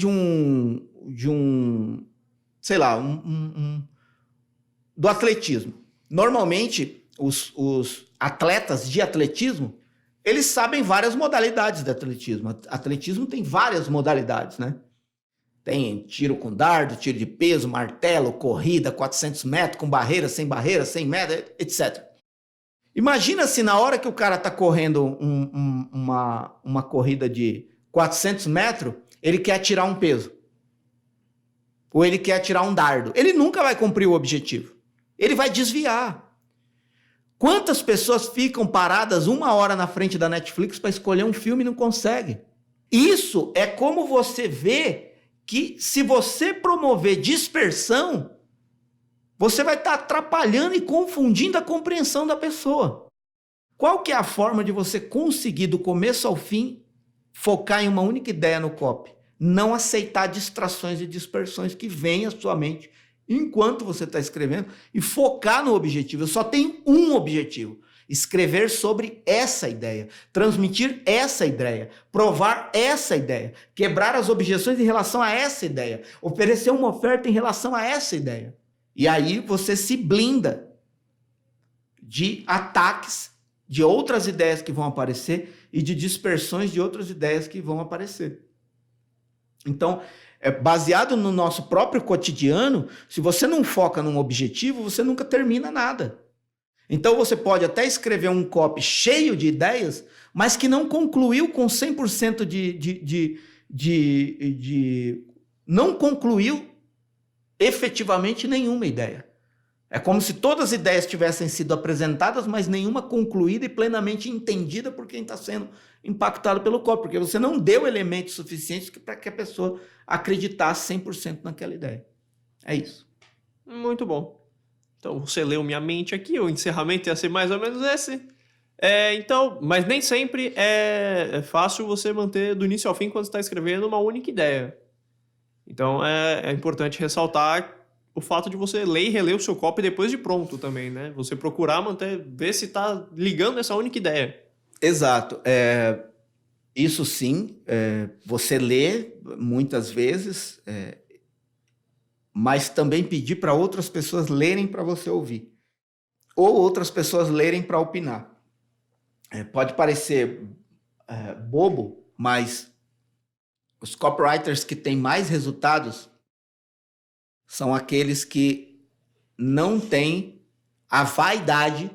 do atletismo. Normalmente, os atletas de atletismo, eles sabem várias modalidades de atletismo. Atletismo tem várias modalidades, né? Tem tiro com dardo, tiro de peso, martelo, corrida, 400 metros, com barreira, 100 metros, etc. Imagina se na hora que o cara está correndo uma corrida de 400 metros, ele quer atirar um peso. Ou ele quer atirar um dardo. Ele nunca vai cumprir o objetivo. Ele vai desviar. Quantas pessoas ficam paradas 1 hora na frente da Netflix para escolher um filme e não conseguem? Isso é como você vê que se você promover dispersão, você vai estar atrapalhando e confundindo a compreensão da pessoa. Qual que é a forma de você conseguir, do começo ao fim, focar em uma única ideia no copy? Não aceitar distrações e dispersões que vêm à sua mente enquanto você está escrevendo e focar no objetivo. Eu só tenho um objetivo: escrever sobre essa ideia, transmitir essa ideia, provar essa ideia, quebrar as objeções em relação a essa ideia, oferecer uma oferta em relação a essa ideia. E aí você se blinda de ataques de outras ideias que vão aparecer e de dispersões de outras ideias que vão aparecer. Então, baseado no nosso próprio cotidiano, se você não foca num objetivo, você nunca termina nada. Então você pode até escrever um copy cheio de ideias, mas que não concluiu com 100% não concluiu efetivamente nenhuma ideia. É como se todas as ideias tivessem sido apresentadas, mas nenhuma concluída e plenamente entendida por quem está sendo impactado pelo copy, porque você não deu elementos suficientes para que a pessoa acreditasse 100% naquela ideia. É isso. Muito bom. Então, você leu minha mente aqui, o encerramento ia ser mais ou menos esse. Então, mas nem sempre é fácil você manter do início ao fim quando você está escrevendo uma única ideia. Então, é importante ressaltar o fato de você ler e reler o seu copy depois de pronto também, né? Você procurar ver se está ligando essa única ideia. Exato. Isso sim, você lê muitas vezes, mas também pedir para outras pessoas lerem para você ouvir. Ou outras pessoas lerem para opinar. Pode parecer bobo, mas os copywriters que têm mais resultados são aqueles que não têm a vaidade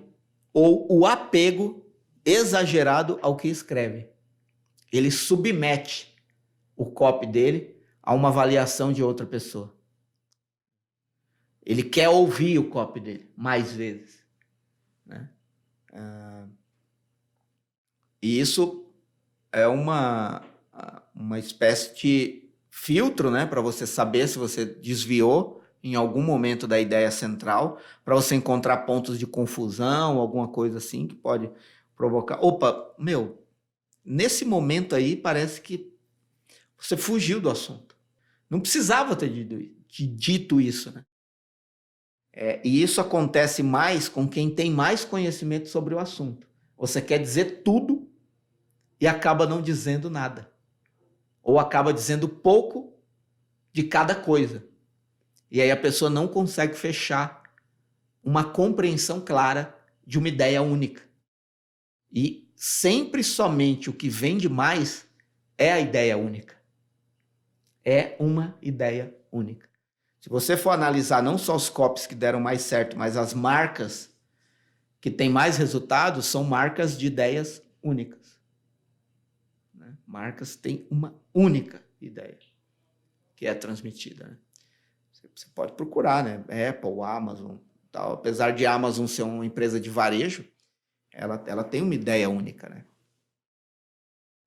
ou o apego exagerado ao que escreve. Ele submete o copy dele a uma avaliação de outra pessoa. Ele quer ouvir o copy dele mais vezes, né? E isso é uma espécie de filtro, né, para você saber se você desviou em algum momento da ideia central, para você encontrar pontos de confusão, alguma coisa assim que pode provocar. Opa, nesse momento aí parece que você fugiu do assunto. Não precisava ter dito isso, né? E isso acontece mais com quem tem mais conhecimento sobre o assunto. Você quer dizer tudo e acaba não dizendo nada. Ou acaba dizendo pouco de cada coisa. E aí a pessoa não consegue fechar uma compreensão clara de uma ideia única. E sempre somente o que vem de mais é a ideia única. É uma ideia única. Se você for analisar não só os copies que deram mais certo, mas as marcas que têm mais resultados, são marcas de ideias únicas. Né? Marcas têm uma única ideia que é transmitida. Né? Você pode procurar, né? Apple, Amazon, tal. Apesar de a Amazon ser uma empresa de varejo, ela tem uma ideia única, né?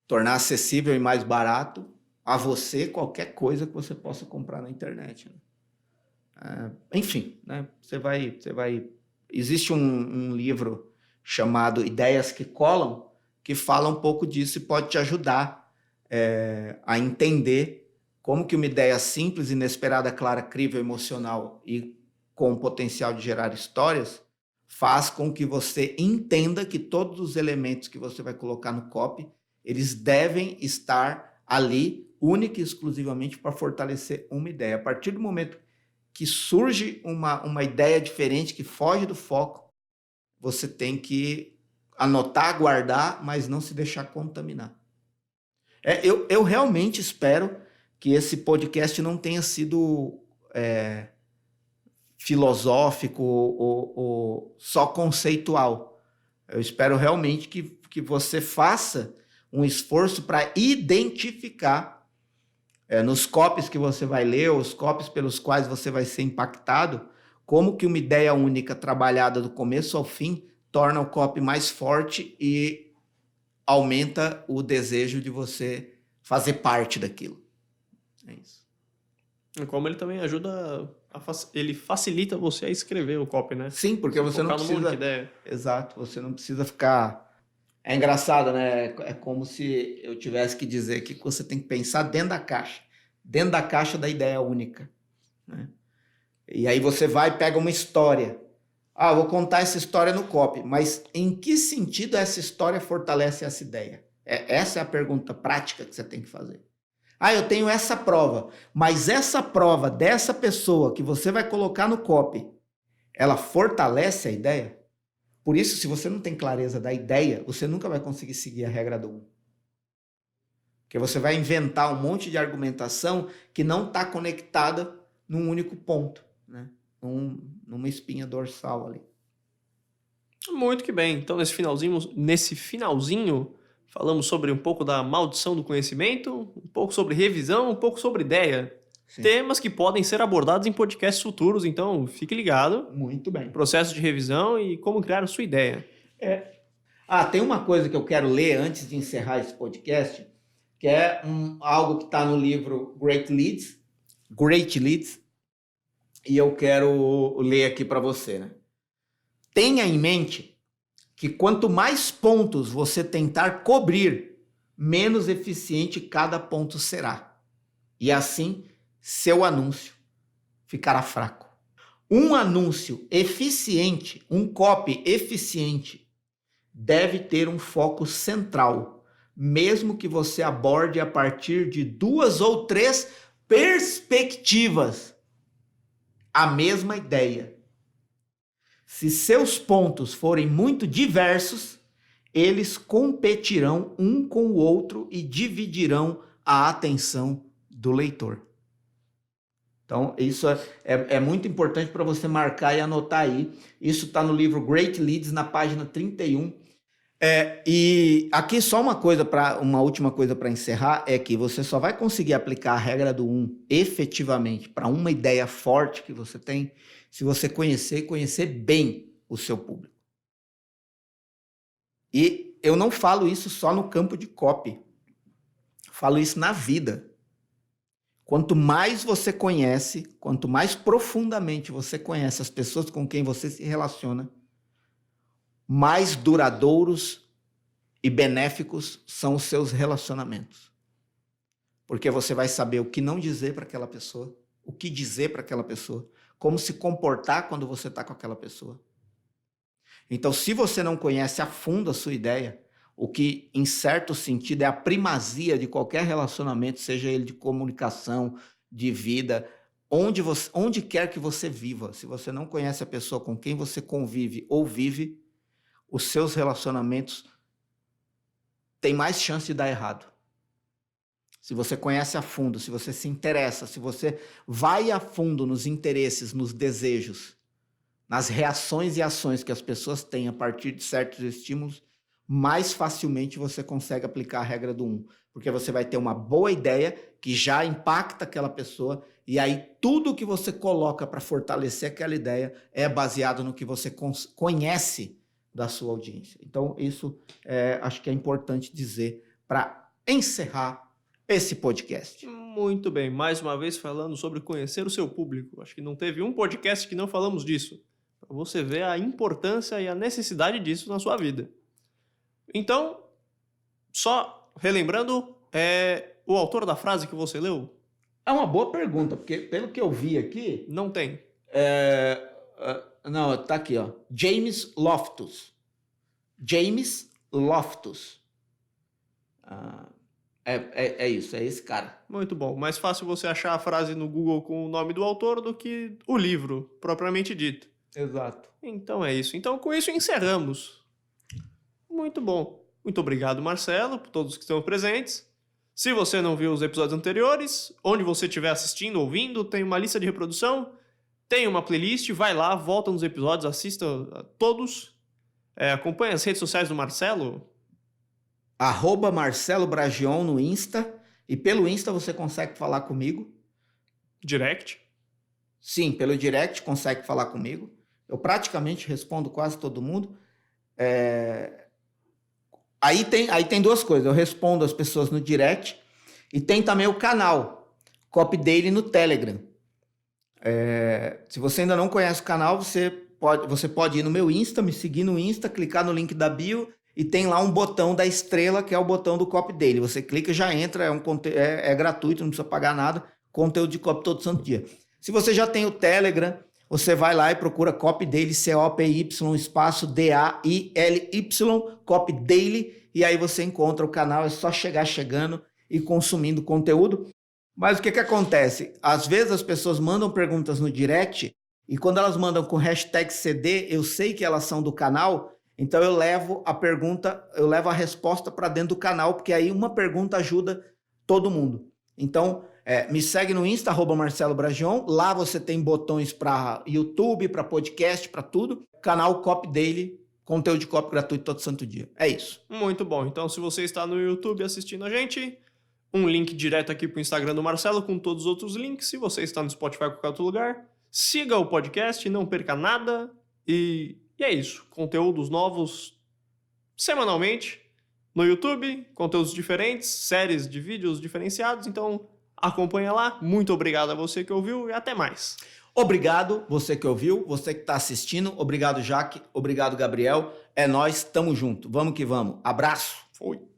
Tornar acessível e mais barato a você qualquer coisa que você possa comprar na internet. Né? Enfim, né? Você vai Existe um livro chamado Ideias que Colam, que fala um pouco disso e pode te ajudar a entender como que uma ideia simples, inesperada, clara, crível, emocional e com o potencial de gerar histórias faz com que você entenda que todos os elementos que você vai colocar no copy, eles devem estar ali única e exclusivamente para fortalecer uma ideia. A partir do momento que surge uma ideia diferente, que foge do foco, você tem que anotar, guardar, mas não se deixar contaminar. Eu realmente espero que esse podcast não tenha sido filosófico ou só conceitual. Eu espero realmente que você faça um esforço para identificar nos copies que você vai ler, os copies pelos quais você vai ser impactado, como que uma ideia única trabalhada do começo ao fim torna o copy mais forte e aumenta o desejo de você fazer parte daquilo. É isso. Como ele também ajuda, ele facilita você a escrever o copy, né? Sim, porque você não precisa... ideia. Exato, você não precisa ficar... É engraçado, né? É como se eu tivesse que dizer que você tem que pensar dentro da caixa da ideia única, né? E aí você vai e pega uma história. Ah, vou contar essa história no copy, mas em que sentido essa história fortalece essa ideia? Essa é a pergunta prática que você tem que fazer. Ah, eu tenho essa prova, mas essa prova dessa pessoa que você vai colocar no copy, ela fortalece a ideia? Por isso, se você não tem clareza da ideia, você nunca vai conseguir seguir a regra do 1. Porque você vai inventar um monte de argumentação que não está conectada num único ponto, né? Numa espinha dorsal ali. Muito que bem. Então, nesse finalzinho, falamos sobre um pouco da maldição do conhecimento, um pouco sobre revisão, um pouco sobre ideia. Sim. Temas que podem ser abordados em podcasts futuros, então fique ligado. Muito bem. Processo de revisão e como criar a sua ideia. Tem uma coisa que eu quero ler antes de encerrar esse podcast, que é algo que está no livro Great Leads, e eu quero ler aqui para você, né? Tenha em mente que quanto mais pontos você tentar cobrir, menos eficiente cada ponto será. E assim, seu anúncio ficará fraco. Um anúncio eficiente, um copy eficiente, deve ter um foco central, mesmo que você aborde a partir de 2 ou 3 perspectivas a mesma ideia. Se seus pontos forem muito diversos, eles competirão um com o outro e dividirão a atenção do leitor. Então, isso é muito importante para você marcar e anotar aí. Isso está no livro Great Leads, na página 31. E aqui só uma última coisa para encerrar, é que você só vai conseguir aplicar a regra do 1 efetivamente para uma ideia forte que você tem, se você conhecer bem o seu público. E eu não falo isso só no campo de copy, falo isso na vida. Quanto mais você conhece, quanto mais profundamente você conhece as pessoas com quem você se relaciona, mais duradouros e benéficos são os seus relacionamentos. Porque você vai saber o que não dizer para aquela pessoa, o que dizer para aquela pessoa, como se comportar quando você está com aquela pessoa. Então, se você não conhece a fundo a sua ideia, o que, em certo sentido, é a primazia de qualquer relacionamento, seja ele de comunicação, de vida, onde quer que você viva, se você não conhece a pessoa com quem você convive ou vive, os seus relacionamentos têm mais chance de dar errado. Se você conhece a fundo, se você se interessa, se você vai a fundo nos interesses, nos desejos, nas reações e ações que as pessoas têm a partir de certos estímulos, mais facilmente você consegue aplicar a regra do 1. Porque você vai ter uma boa ideia que já impacta aquela pessoa, e aí tudo que você coloca para fortalecer aquela ideia é baseado no que você conhece da sua audiência. Então, isso acho que é importante dizer para encerrar esse podcast. Muito bem. Mais uma vez falando sobre conhecer o seu público. Acho que não teve um podcast que não falamos disso. Para você ver a importância e a necessidade disso na sua vida. Então, só relembrando, o autor da frase que você leu? É uma boa pergunta, porque pelo que eu vi aqui... Não tem. Não, tá aqui, ó. James Loftus. James Loftus. É isso, é esse cara. Muito bom. Mais fácil você achar a frase no Google com o nome do autor do que o livro, propriamente dito. Exato. Então é isso. Então com isso encerramos. Muito bom. Muito obrigado, Marcelo, por todos que estão presentes. Se você não viu os episódios anteriores, onde você estiver assistindo, ouvindo, tem uma lista de reprodução, tem uma playlist, vai lá, volta nos episódios, assista a todos. Acompanhe as redes sociais do Marcelo. @Marcelo Bragion no Insta. E pelo Insta você consegue falar comigo. Direct. Sim, pelo direct consegue falar comigo. Eu praticamente respondo quase todo mundo. Aí tem duas coisas. Eu respondo as pessoas no direct e tem também o canal Copy Daily no Telegram. Se você ainda não conhece o canal, você pode ir no meu Insta, me seguir no Insta, clicar no link da bio e tem lá um botão da estrela, que é o botão do Copy Daily. Você clica e já entra, é gratuito, não precisa pagar nada, conteúdo de copy todo santo dia. Se você já tem o Telegram, você vai lá e procura Copy Daily, COPY, espaço DAILY, Copy Daily, e aí você encontra o canal, é só chegar chegando e consumindo conteúdo. Mas o que acontece? Às vezes as pessoas mandam perguntas no direct, e quando elas mandam com hashtag CD, eu sei que elas são do canal, então eu levo a resposta para dentro do canal, porque aí uma pergunta ajuda todo mundo. Então, me segue no Insta, @Marcelo Bragion. Lá você tem botões para YouTube, para podcast, para tudo. Canal Copy Daily, conteúdo de copy gratuito todo santo dia. É isso. Muito bom. Então, se você está no YouTube assistindo a gente, um link direto aqui para o Instagram do Marcelo com todos os outros links. Se você está no Spotify ou qualquer outro lugar, siga o podcast, não perca nada. E é isso. Conteúdos novos semanalmente no YouTube, conteúdos diferentes, séries de vídeos diferenciados. Então, acompanha lá. Muito obrigado a você que ouviu e até mais. Obrigado, você que ouviu, você que está assistindo. Obrigado, Jaque. Obrigado, Gabriel. É nóis, tamo junto. Vamos que vamos. Abraço. Foi.